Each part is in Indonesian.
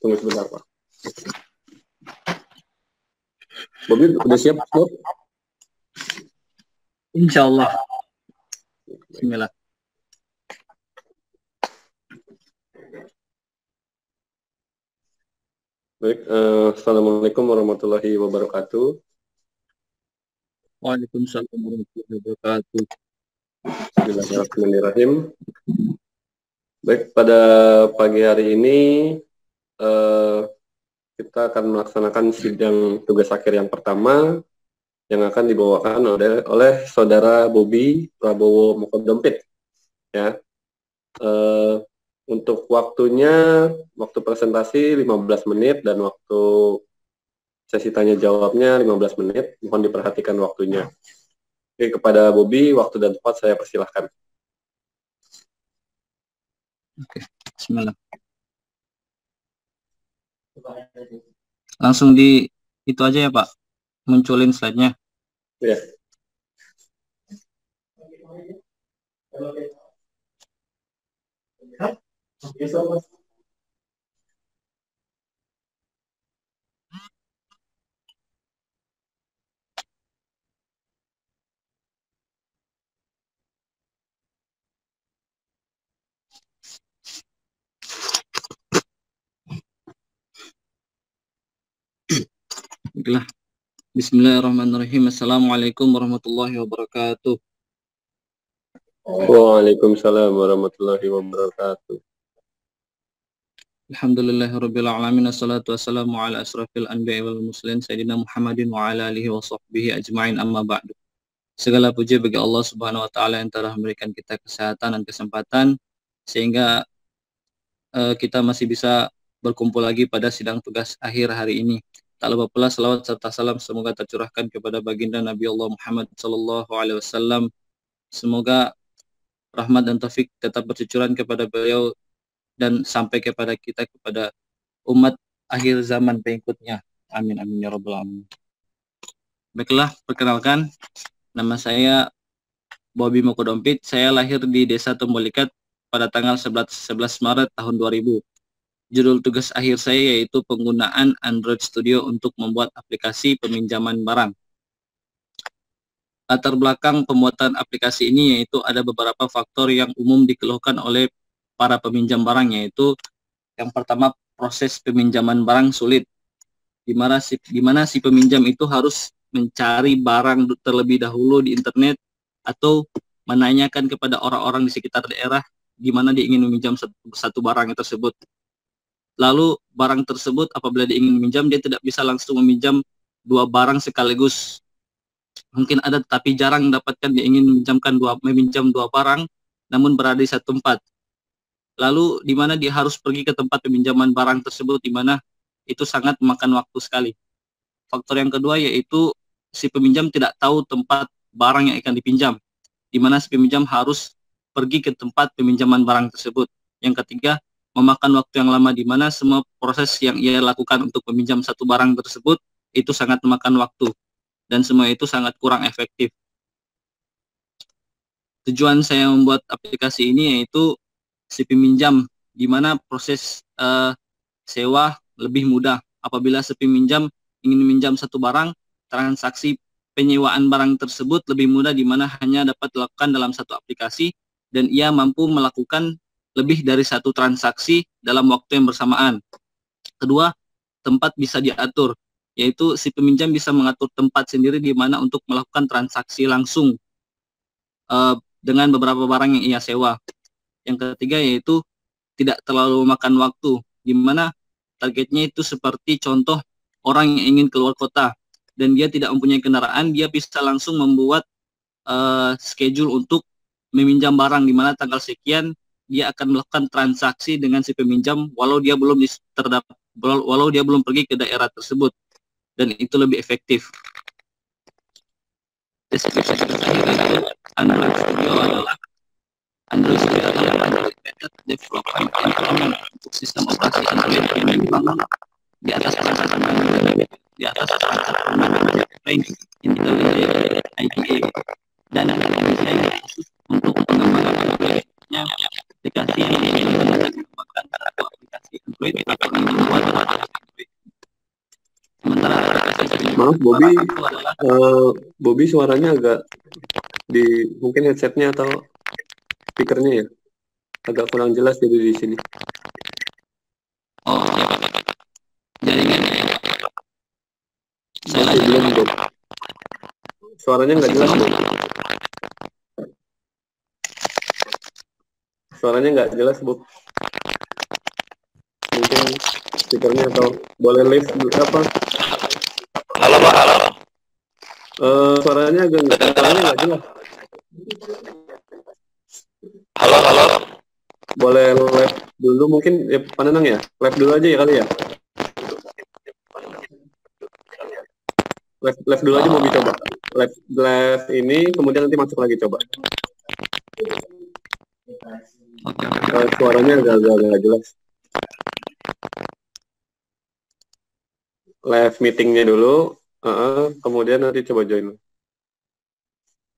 Tunggu sebentar, Pak. Bobi, udah siap, Bob? Insya Allah. Bismillah. Baik, Assalamualaikum warahmatullahi wabarakatuh. Waalaikumsalam warahmatullahi wabarakatuh. Bismillahirrahmanirrahim. Baik, pada pagi hari ini kita akan melaksanakan sidang tugas akhir yang pertama yang akan dibawakan oleh Saudara Bobi Prabowo Mokodompit. Ya. Untuk waktunya, waktu presentasi 15 menit dan waktu sesi tanya jawabnya 15 menit. Mohon diperhatikan waktunya. Oke, kepada Bobi, waktu dan tempat saya persilahkan. Oke, bismillah. Langsung di itu aja ya Pak, munculin slide-nya. Ya. Baiklah. Bismillahirrahmanirrahim. Assalamualaikum warahmatullahi wabarakatuh. Waalaikumsalam warahmatullahi wabarakatuh. Alhamdulillahirabbil alamin, wassalatu wassalamu ala asrafil anbiya'i wal mursalin sayyidina Muhammadin wa ala alihi wa sahbihi ajma'in, amma ba'du. Segala puji bagi Allah Subhanahu wa taala yang telah memberikan kita kesehatan dan kesempatan sehingga kita masih bisa berkumpul lagi pada sidang tugas akhir hari ini. Tak lupa pula salawat serta salam semoga tercurahkan kepada baginda Nabi Allah Muhammad sallallahu alaihi wasallam. Semoga rahmat dan taufik tetap bercucuran kepada beliau dan sampai kepada kita, kepada umat akhir zaman pengikutnya. Amin amin ya rabbal alamin. Baiklah, perkenalkan, nama saya Bobi Mokodompit. Saya lahir di Desa Tombolikat pada tanggal 11 Maret tahun 2000. Judul tugas akhir saya yaitu penggunaan Android Studio untuk membuat aplikasi peminjaman barang. Latar belakang pembuatan aplikasi ini yaitu ada beberapa faktor yang umum dikeluhkan oleh para peminjam barang, yaitu yang pertama, proses peminjaman barang sulit, di mana si peminjam itu harus mencari barang terlebih dahulu di internet atau menanyakan kepada orang-orang di sekitar daerah di mana dia ingin meminjam satu barang tersebut. Lalu barang tersebut apabila dia ingin meminjam, dia tidak bisa langsung meminjam dua barang sekaligus. Mungkin ada tapi jarang mendapatkan dia ingin meminjam dua barang namun berada di satu tempat. Lalu di mana dia harus pergi ke tempat peminjaman barang tersebut, di mana itu sangat memakan waktu sekali. Faktor yang kedua yaitu si peminjam tidak tahu tempat barang yang akan dipinjam, di mana si peminjam harus pergi ke tempat peminjaman barang tersebut. Yang ketiga, memakan waktu yang lama, di mana semua proses yang ia lakukan untuk meminjam satu barang tersebut itu sangat memakan waktu dan semua itu sangat kurang efektif. Tujuan saya membuat aplikasi ini yaitu si peminjam, di mana proses sewa lebih mudah. Apabila si peminjam ingin meminjam satu barang, transaksi penyewaan barang tersebut lebih mudah, di mana hanya dapat dilakukan dalam satu aplikasi dan ia mampu melakukan lebih dari satu transaksi dalam waktu yang bersamaan. Kedua, tempat bisa diatur, yaitu si peminjam bisa mengatur tempat sendiri di mana untuk melakukan transaksi langsung dengan beberapa barang yang ia sewa. Yang ketiga yaitu tidak terlalu memakan waktu, di mana targetnya itu seperti contoh orang yang ingin keluar kota dan dia tidak mempunyai kendaraan, dia bisa langsung membuat schedule untuk meminjam barang, di mana tanggal sekian dia akan melakukan transaksi dengan si peminjam walau dia belum pergi ke daerah tersebut, dan itu lebih efektif. Deskripsi Android Studio adalah Android development environment untuk sistem operasi Android yang dikembangkan di atas perangkat Intel IDE dan desain khusus untuk pengembangan aplikasinya. Aplikasi ini menggunakan aplikasi Android atau membuat Maaf, Bobby, suara aku adalah Bobby suaranya agak di mungkin headsetnya atau speakernya ya agak kurang jelas jadi di sini. oh jaringan saya Masih belum, lanjut. Bob. Suaranya nggak jelas, Bob. Suaranya nggak jelas, Bob. Mungkin speakernya atau boleh live apa? Halo Pak, halo. Suaranya nggak jelas. Halo, halo. Boleh live dulu mungkin ya, Pak Nanang ya? Live dulu aja ya kali ya? Live dulu aja mau coba. Live ini kemudian nanti masuk lagi coba. Oke. Suaranya agak jelas. Live meetingnya dulu, kemudian nanti coba join.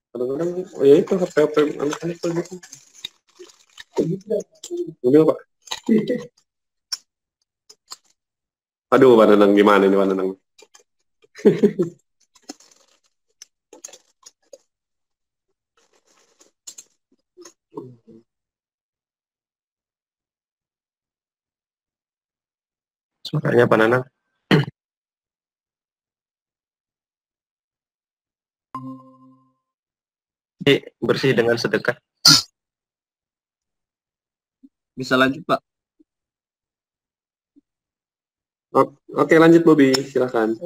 Kadang-kadang, oh ya itu HP anak-anak gitu. Mobil Pak. Aduh, Pak Nanang gimana nih Pak Nanang? Suaranya Pak Nanang. Bersih dengan sedekah. Bisa lanjut Pak. Oke, lanjut Bobby, silakan.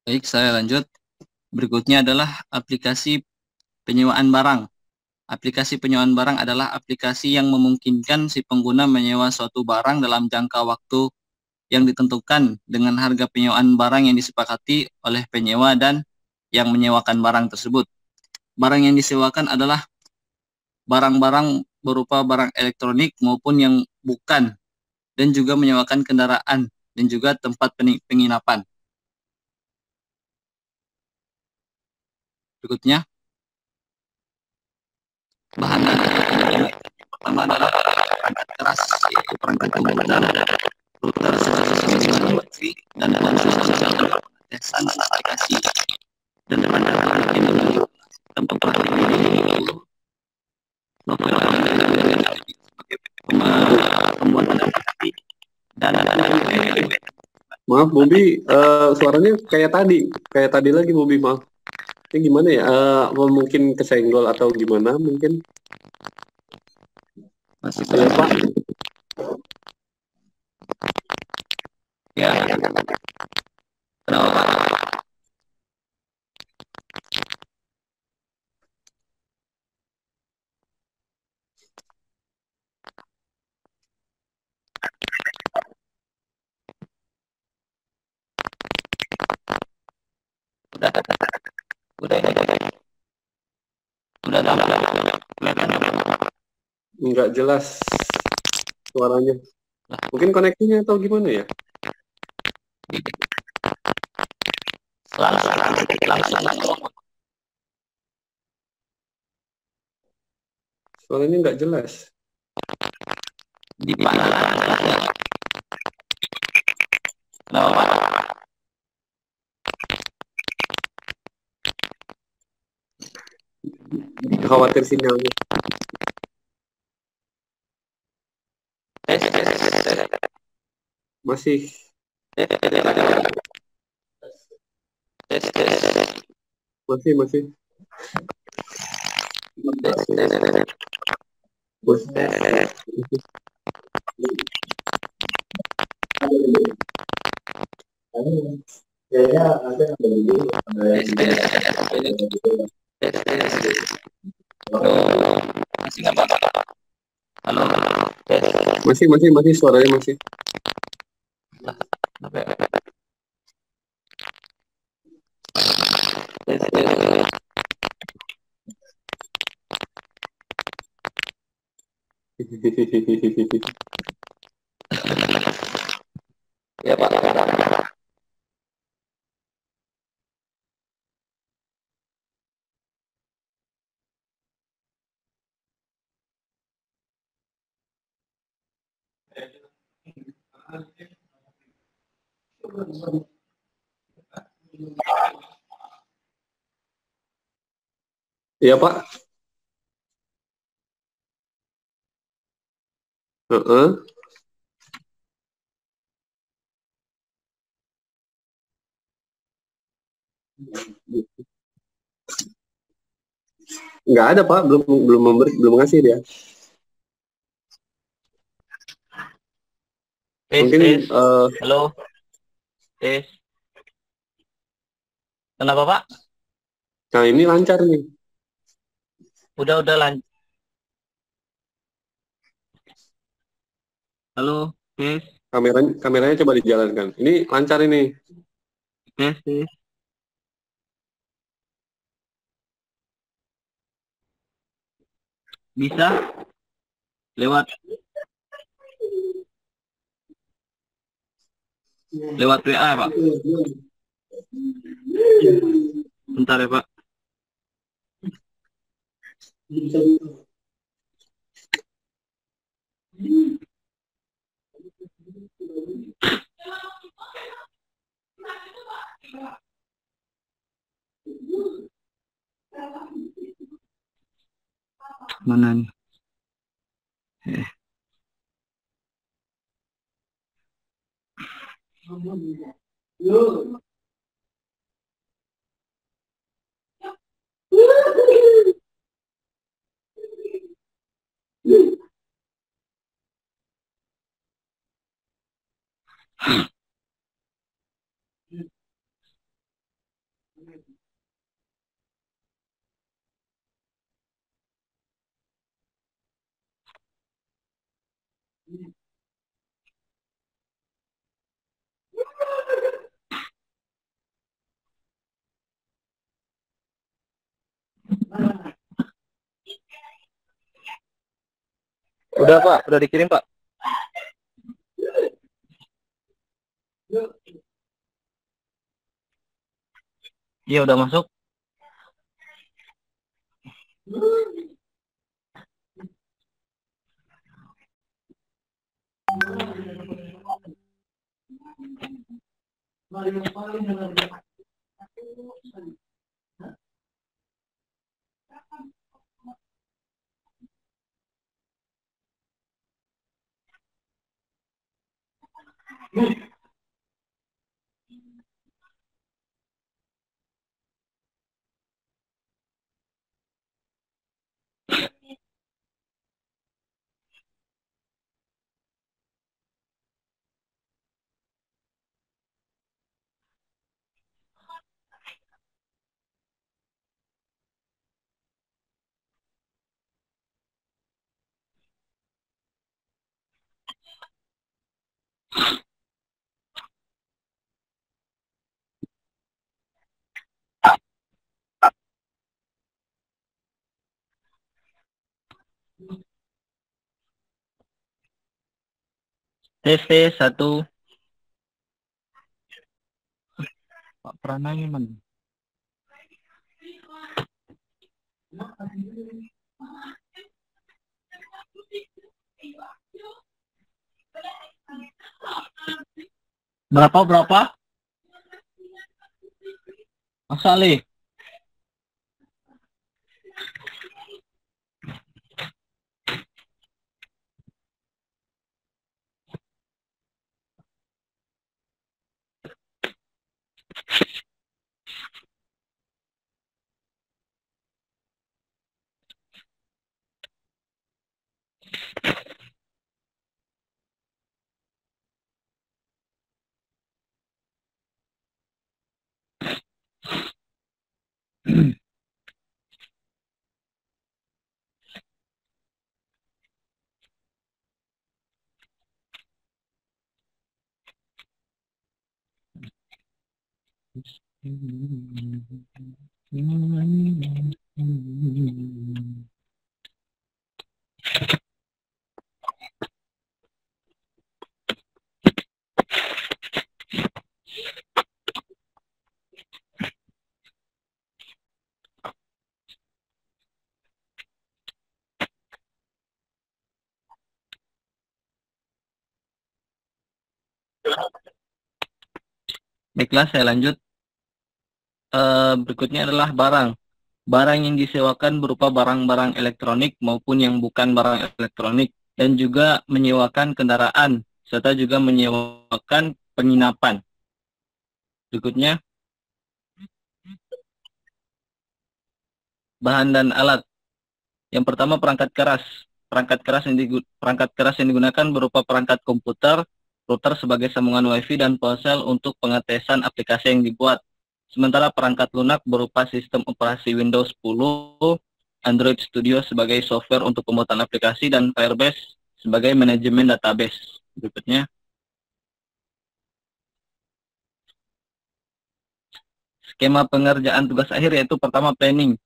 Baik, saya lanjut. Berikutnya adalah aplikasi penyewaan barang. Aplikasi penyewaan barang adalah aplikasi yang memungkinkan si pengguna menyewa suatu barang dalam jangka waktu yang ditentukan dengan harga penyewaan barang yang disepakati oleh penyewa dan yang menyewakan barang tersebut. Barang yang disewakan adalah barang-barang berupa barang elektronik maupun yang bukan, dan juga menyewakan kendaraan dan juga tempat penginapan. Berikutnya, bahan pertama adalah perangkat keras, yaitu perangkat umum dan router sistem baterai dan sosial pengetesan aplikasi dan perangkat ini tempat novel sebagai pembuatan aplikasi dan Maaf Bobby, suaranya kayak tadi lagi Bobby, maaf. Ini gimana ya? Mungkin kesenggol atau gimana mungkin? masih Ya Pak. Ya, kenapa? Udah Nggak jelas suaranya. Mungkin koneksinya atau gimana ya? Suaranya nggak jelas. Di mana? Kenapa? Khawatir sinyalnya. Masih. Masih. Masih nggak apa-apa. Halo. Masih suaranya masih. Ya Pak. Iya Pak. Heeh. Nggak ada Pak, belum belum memberi, belum ngasih dia. Tes, Mungkin tes. Halo, tes. Kenapa Pak? nah ini lancar nih. Udah lanjut. Halo, tes, Kameranya coba dijalankan. Ini lancar ini. tes, tes. Bisa lewat lewat WA ya Pak. Bentar ya Pak. Mana nih? Udah Pak, udah dikirim Pak. Iya udah masuk. Tes, tes, satu. Pak Prana ini mana? Berapa? Mas Ali. Baiklah, saya lanjut. Berikutnya adalah barang. Barang yang disewakan berupa barang-barang elektronik maupun yang bukan barang elektronik, dan juga menyewakan kendaraan, serta juga menyewakan penginapan. Berikutnya, bahan dan alat. Yang pertama, perangkat keras. Perangkat keras yang digunakan berupa perangkat komputer, router sebagai sambungan WiFi, dan ponsel untuk pengetesan aplikasi yang dibuat. Sementara perangkat lunak berupa sistem operasi Windows 10, Android Studio sebagai software untuk pembuatan aplikasi, dan Firebase sebagai manajemen database. Berikutnya, skema pengerjaan tugas akhir, yaitu pertama planning,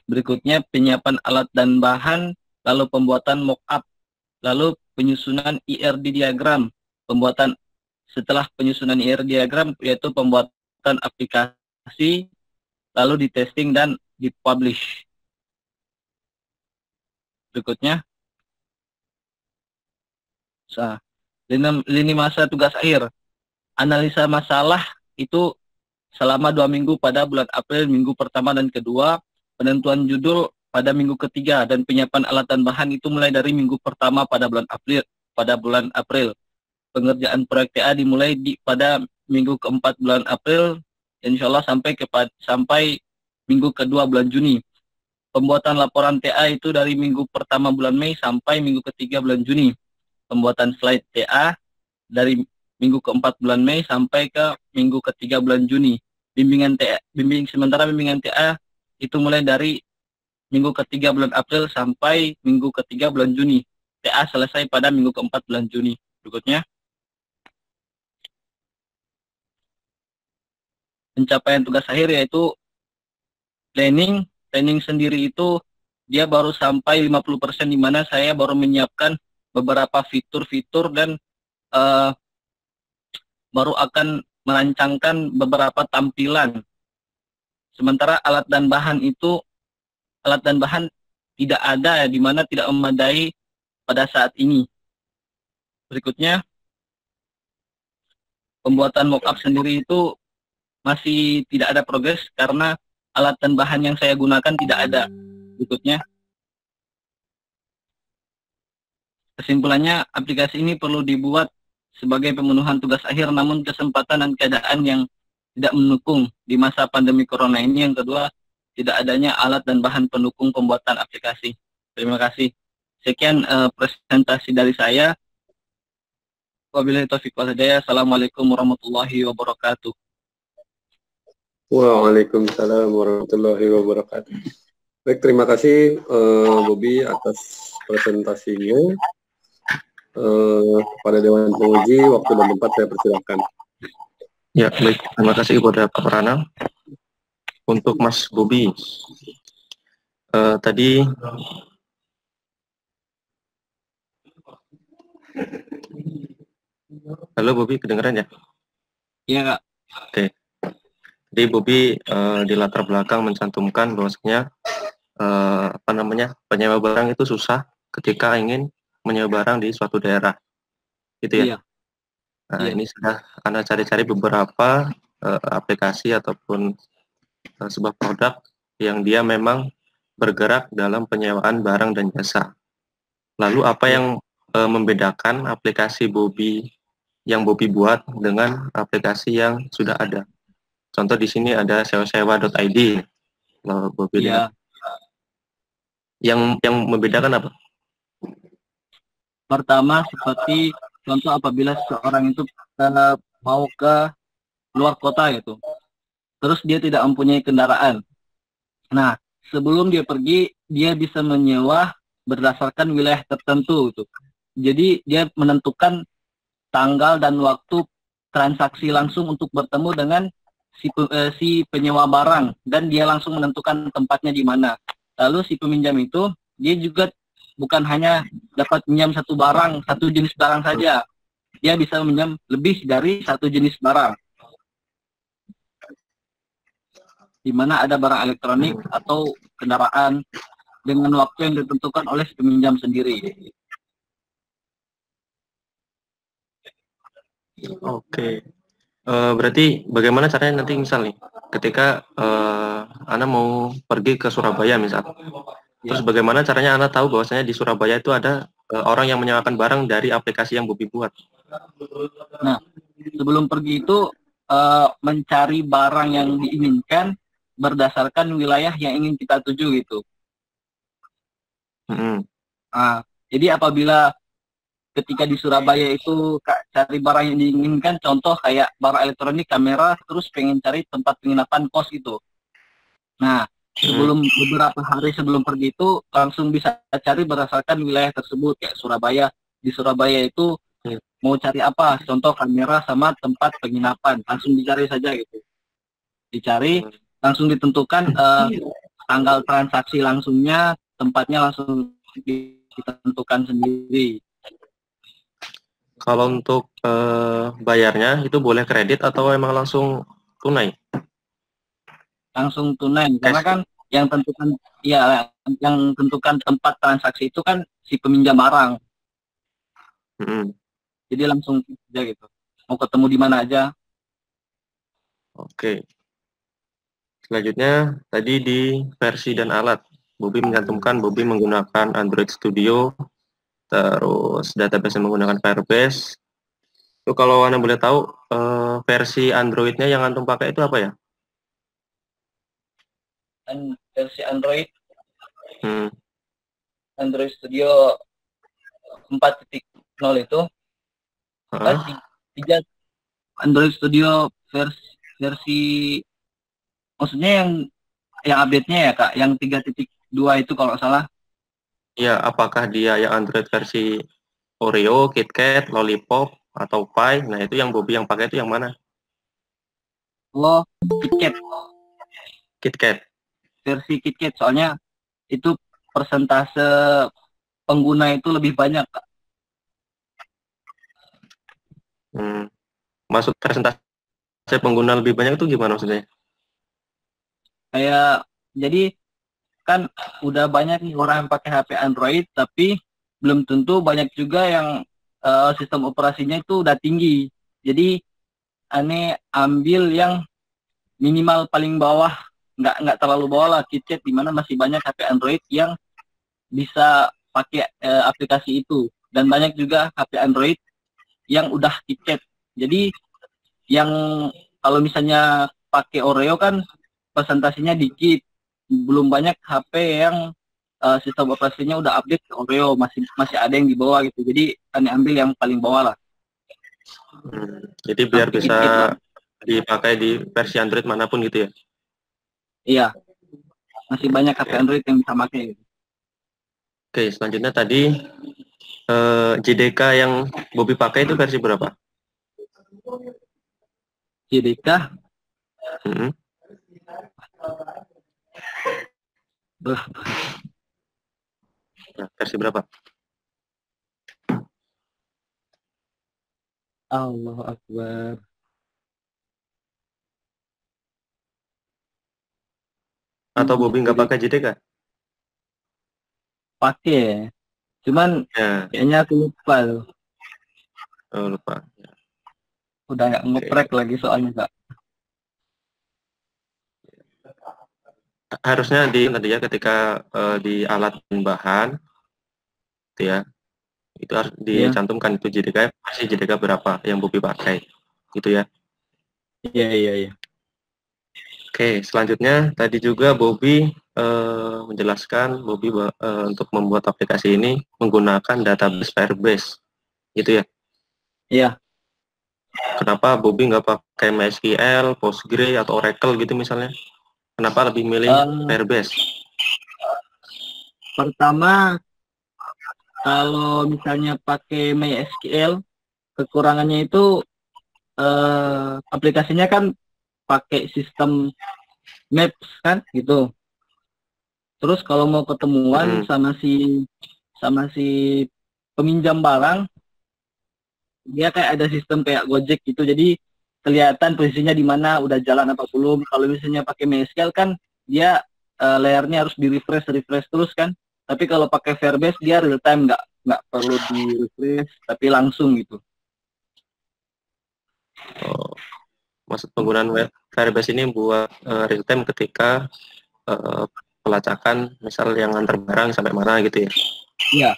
berikutnya penyiapan alat dan bahan, lalu pembuatan mock-up, lalu penyusunan IRD diagram, setelah penyusunan IRD diagram yaitu pembuatan aplikasi, lalu di testing dan dipublish. Berikutnya, lini masa tugas akhir, analisa masalah itu selama 2 minggu pada bulan April, minggu pertama dan kedua, penentuan judul pada minggu ketiga, dan penyiapan alat dan bahan itu mulai dari minggu pertama pada bulan April. Pengerjaan proyek TA dimulai pada minggu keempat bulan April, insya Allah sampai minggu kedua bulan Juni. Pembuatan laporan TA itu dari minggu pertama bulan Mei sampai minggu ketiga bulan Juni. Pembuatan slide TA dari minggu keempat bulan Mei sampai ke minggu ketiga bulan Juni. Sementara bimbingan TA itu mulai dari minggu ketiga bulan April sampai minggu ketiga bulan Juni. TA selesai pada minggu keempat bulan Juni. Berikutnya, pencapaian tugas akhir yaitu planning. Planning sendiri itu dia baru sampai 50%, di mana saya baru menyiapkan beberapa fitur-fitur dan baru akan merancangkan beberapa tampilan. Sementara alat dan bahan tidak ada, di mana tidak memadai pada saat ini. Berikutnya, pembuatan mockup sendiri itu masih tidak ada progres karena alat dan bahan yang saya gunakan tidak ada. Berikutnya, kesimpulannya, aplikasi ini perlu dibuat sebagai pemenuhan tugas akhir, namun kesempatan dan keadaan yang tidak mendukung di masa pandemi corona ini. Yang kedua, tidak adanya alat dan bahan pendukung pembuatan aplikasi. Terima kasih. Sekian presentasi dari saya. Wabillahi taufiq wal hidayah. Assalamualaikum warahmatullahi wabarakatuh. Waalaikumsalam warahmatullahi wabarakatuh. Baik, terima kasih Bobi atas presentasinya. Pada Dewan Penguji, waktu dan tempat saya persilakan. Ya, baik. Terima kasih kepada Pak Pranang. Untuk Mas Bobi, tadi halo Bobi, kedengeran ya? Iya, Kak. Oke. Jadi Bobi di latar belakang mencantumkan bahwasanya penyewa barang itu susah ketika ingin menyewa barang di suatu daerah, gitu ya? Iya. Nah, ini sudah Anda cari-cari beberapa aplikasi ataupun sebuah produk yang dia memang bergerak dalam penyewaan barang dan jasa. Lalu apa yang membedakan aplikasi Bobi yang Bobi buat dengan aplikasi yang sudah ada? Contoh di sini ada sewa-sewa.id. Bobi lihat. Yang membedakan apa? Pertama, seperti contoh apabila seseorang itu mau ke luar kota gitu, terus dia tidak mempunyai kendaraan. Nah, sebelum dia pergi, dia bisa menyewa berdasarkan wilayah tertentu gitu. Jadi dia menentukan tanggal dan waktu transaksi langsung untuk bertemu dengan si penyewa barang, dan dia langsung menentukan tempatnya di mana. Lalu si peminjam itu dia juga bukan hanya dapat minjam satu jenis barang saja, dia bisa meminjam lebih dari satu jenis barang, di mana ada barang elektronik atau kendaraan dengan waktu yang ditentukan oleh si peminjam sendiri. Oke. Berarti bagaimana caranya nanti misal nih, ketika Ana mau pergi ke Surabaya misal, terus bagaimana caranya Ana tahu bahwasanya di Surabaya itu ada orang yang menyewakan barang dari aplikasi yang Bobi buat? Nah, sebelum pergi itu mencari barang yang diinginkan berdasarkan wilayah yang ingin kita tuju gitu. Nah, jadi apabila ketika di Surabaya itu cari barang yang diinginkan, contoh kayak barang elektronik, kamera, terus pengen cari tempat penginapan kos gitu. Nah, sebelum beberapa hari sebelum pergi itu langsung bisa cari berdasarkan wilayah tersebut, kayak Surabaya. Di Surabaya itu mau cari apa, contoh kamera sama tempat penginapan, langsung dicari saja gitu. Dicari, langsung ditentukan tanggal transaksi langsungnya, tempatnya langsung ditentukan sendiri. Kalau untuk bayarnya itu boleh kredit atau emang langsung tunai? Langsung tunai, karena kan yang tentukan yang tentukan tempat transaksi itu kan si peminjam barang. Jadi langsung aja gitu. Mau ketemu di mana aja. Oke. Selanjutnya tadi di versi dan alat, Bobi mencantumkan Bobi menggunakan Android Studio, terus database menggunakan Firebase. Itu kalau Anda boleh tahu versi Android-nya yang antum pakai itu apa ya? Versi Android Android Studio 4.0 itu tiga Android Studio versi maksudnya yang update-nya ya Kak, yang 3.2 itu kalau salah. Ya, apakah dia yang Android versi Oreo, KitKat, Lollipop, atau Pi? Nah, itu yang Bobi yang pakai itu yang mana? Oh, KitKat. KitKat. Versi KitKat, soalnya itu persentase pengguna itu lebih banyak, Kak. Maksud persentase pengguna lebih banyak itu gimana maksudnya? Kayak, jadi kan udah banyak nih orang yang pakai HP Android, tapi belum tentu banyak juga yang sistem operasinya itu udah tinggi. Jadi, aneh ambil yang minimal paling bawah, nggak terlalu bawah lah, KitKat, di mana masih banyak HP Android yang bisa pakai aplikasi itu. Dan banyak juga HP Android yang udah KitKat. Jadi yang kalau misalnya pakai Oreo kan presentasinya dikit, belum banyak HP yang sistem operasinya udah update ke Oreo, masih ada yang di bawah gitu. Jadi kami ambil yang paling bawah lah. Jadi biar bisa dipakai di versi Android manapun gitu ya? Iya, masih banyak HP Android yang bisa pakai. Gitu. Oke, selanjutnya tadi JDK yang Bobi pakai itu versi berapa? JDK? Nah, versi berapa? Allahu Akbar. Atau Bobi nggak pakai JDK? Pakai, cuman kayaknya aku lupa loh. Oh, lupa. Udah nggak ngeprek lagi soalnya Kak. Harusnya nanti ya ketika di alat bahan, gitu ya, itu harus dicantumkan itu JDK versi JDK berapa yang Bobi pakai, gitu ya. Iya. Oke, selanjutnya tadi juga Bobi menjelaskan Bobi untuk membuat aplikasi ini menggunakan database Firebase, gitu ya. Iya. Kenapa Bobi nggak pakai MySQL, Postgre atau Oracle gitu misalnya? Kenapa lebih milih Firebase? Pertama, kalau misalnya pakai MySQL, kekurangannya itu aplikasinya kan pakai sistem Maps kan gitu. Terus kalau mau ketemuan sama si peminjam barang, dia kayak ada sistem kayak Gojek gitu. Jadi kelihatan posisinya di mana, udah jalan apa belum. Kalau misalnya pakai MySQL kan dia layarnya harus refresh terus kan. Tapi kalau pakai Firebase dia real time, nggak perlu di refresh tapi langsung gitu. Maksud penggunaan Firebase ini buat real time ketika pelacakan, misal yang antar barang sampai mana gitu ya? Iya.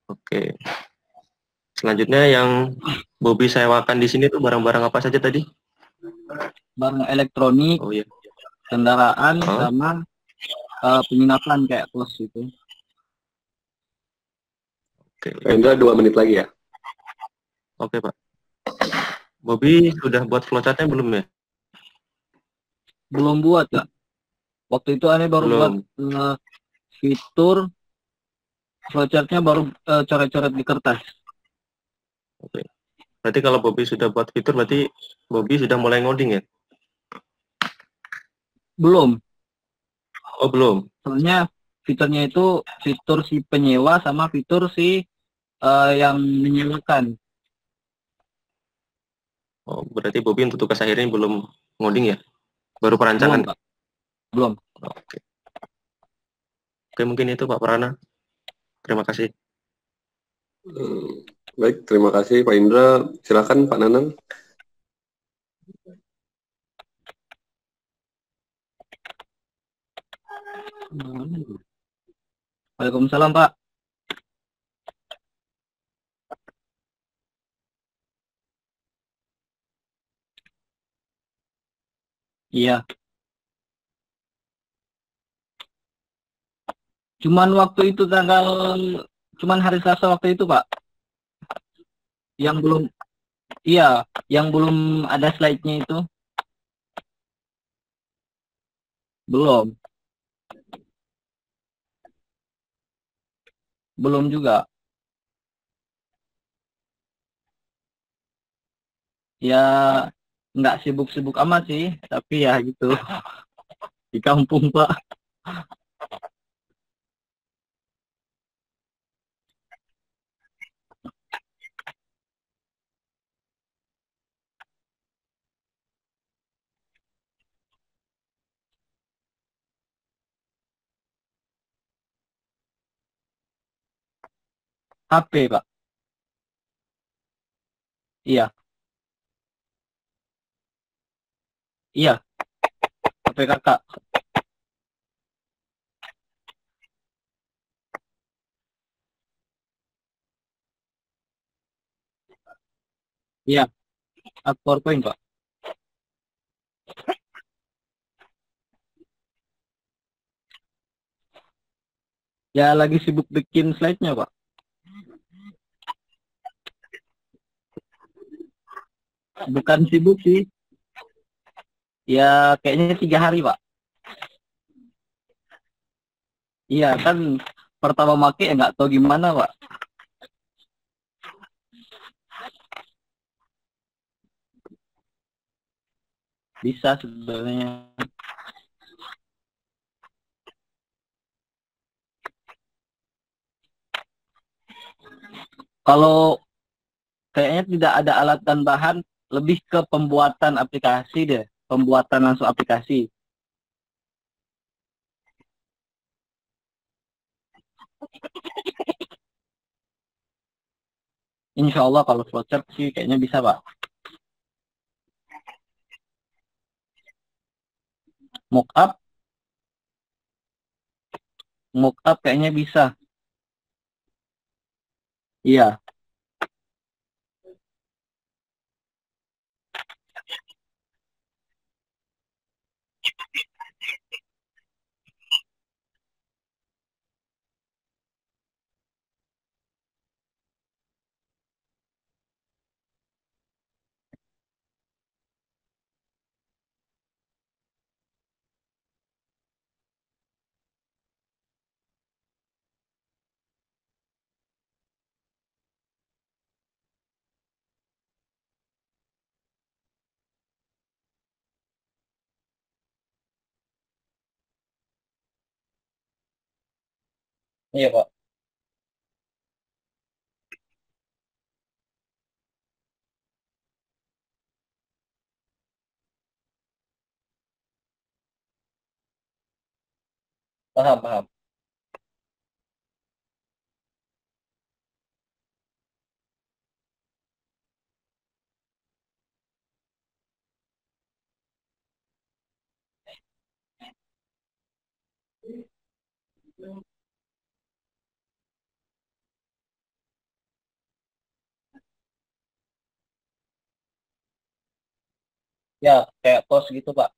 Oke. Selanjutnya yang Bobby sewakan di sini tuh barang-barang apa saja tadi? Barang elektronik, Oh iya. kendaraan, Oh, sama penginapan kayak kos gitu. oke. Pak Indra 2 menit lagi ya. Oke, Pak. Bobby sudah buat flowchartnya belum ya? Belum buat, Kak. Waktu itu aneh baru buat Belum. fitur flowchartnya baru coret-coret di kertas. Oke. Berarti kalau Bobby sudah buat fitur, berarti Bobby sudah mulai ngoding ya? Belum. Oh, belum. Soalnya fiturnya itu fitur si penyewa sama fitur si yang menyewakan. Oh, berarti Bobby untuk tugas akhirnya belum ngoding ya? Baru Belum, perancangan. Pak. Belum. Oke. Oke, mungkin itu Pak Prana. Terima kasih. Baik, terima kasih Pak Indra. Silakan Pak Nanang. Waalaikumsalam, Pak. Iya. Cuman waktu itu cuman hari Selasa waktu itu, Pak. Yang belum, iya, yang belum ada slide-nya itu. Belum. Belum juga. Ya, nggak sibuk-sibuk amat sih. Tapi ya gitu. Di kampung, Pak. HP, Pak. Iya. Iya. HP kakak. Iya. PowerPoint, Pak. Ya, lagi sibuk bikin slide-nya, Pak. Bukan sibuk sih. Ya, kayaknya 3 hari, Pak. Iya, kan pertama make ya nggak tahu gimana, Pak. Bisa sebenarnya. Kalau kayaknya tidak ada alat dan bahan, lebih ke pembuatan aplikasi deh. Pembuatan langsung aplikasi. Insya Allah kalau flowchart sih kayaknya bisa, Pak. Mockup, mockup kayaknya bisa. Iya, iya, Pak. Paham, paham. Ya, kayak pos gitu, Pak.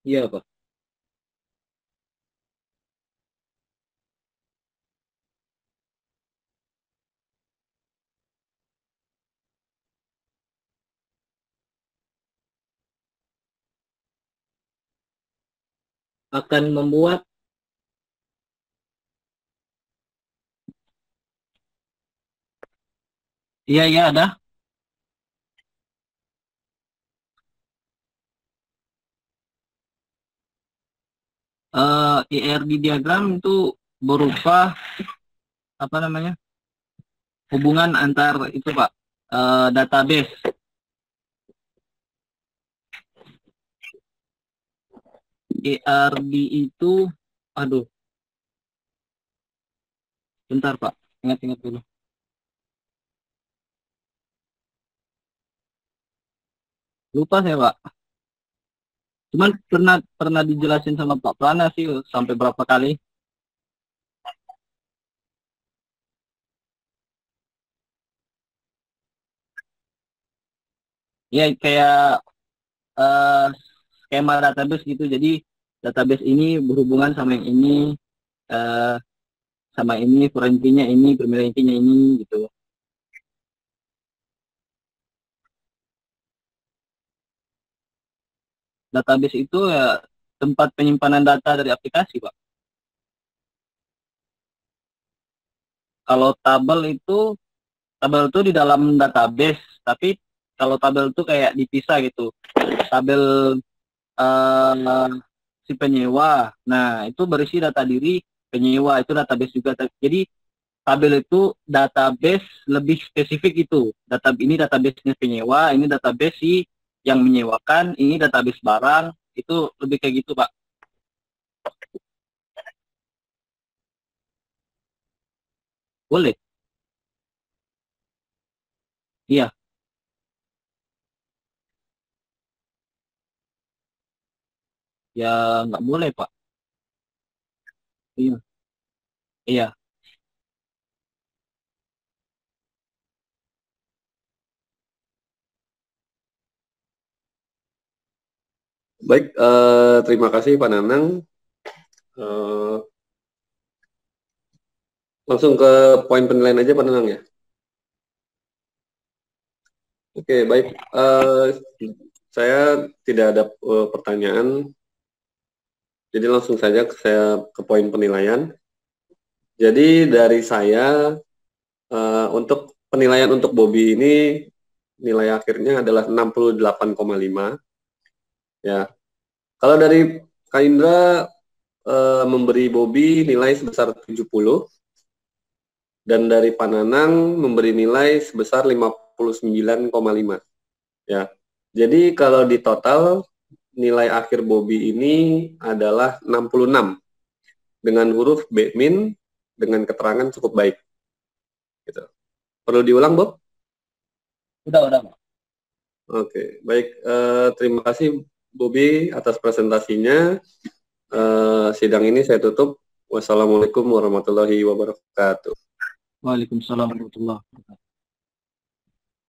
Iya, Pak. Akan membuat, iya, iya ada. IRD diagram itu berupa apa namanya? Hubungan antar itu, Pak. Database. IRD itu, aduh, bentar, Pak. Ingat-ingat dulu. Lupa saya, Pak. Cuman pernah pernah dijelasin sama Pak Prana sih sampai berapa kali. Ya kayak eh, skema database gitu. Jadi database ini berhubungan sama yang ini, eh, sama ini, foreign key-nya ini, primary key-nya ini gitu. Database itu ya tempat penyimpanan data dari aplikasi, Pak. Kalau tabel itu di dalam database, tapi kalau tabel itu kayak dipisah gitu. Tabel eh, si penyewa. Nah, itu berisi data diri penyewa, itu database juga. Jadi tabel itu database lebih spesifik itu. Ini database-nya penyewa, ini database si yang menyewakan, ini database barang, itu lebih kayak gitu, Pak. Boleh? Iya, ya nggak boleh, Pak. Iya, iya. Baik, terima kasih Pak Nanang. Eh, langsung ke poin penilaian aja Pak Nanang ya. Oke, baik. Saya tidak ada pertanyaan, jadi langsung saja saya ke poin penilaian. Jadi dari saya untuk penilaian untuk Bobby ini nilai akhirnya adalah 68,5. Ya, kalau dari Kak Indra memberi Bobby nilai sebesar 70 dan dari Pananang memberi nilai sebesar 59,5. Ya. Jadi kalau di total nilai akhir Bobby ini adalah 66 dengan huruf B min dengan keterangan cukup baik. Gitu. Perlu diulang, Bob? Udah, Pak. Oke, baik. Terima kasih Bobby atas presentasinya. Sidang ini saya tutup. Wassalamualaikum warahmatullahi wabarakatuh. Waalaikumsalam warahmatullahi wabarakatuh.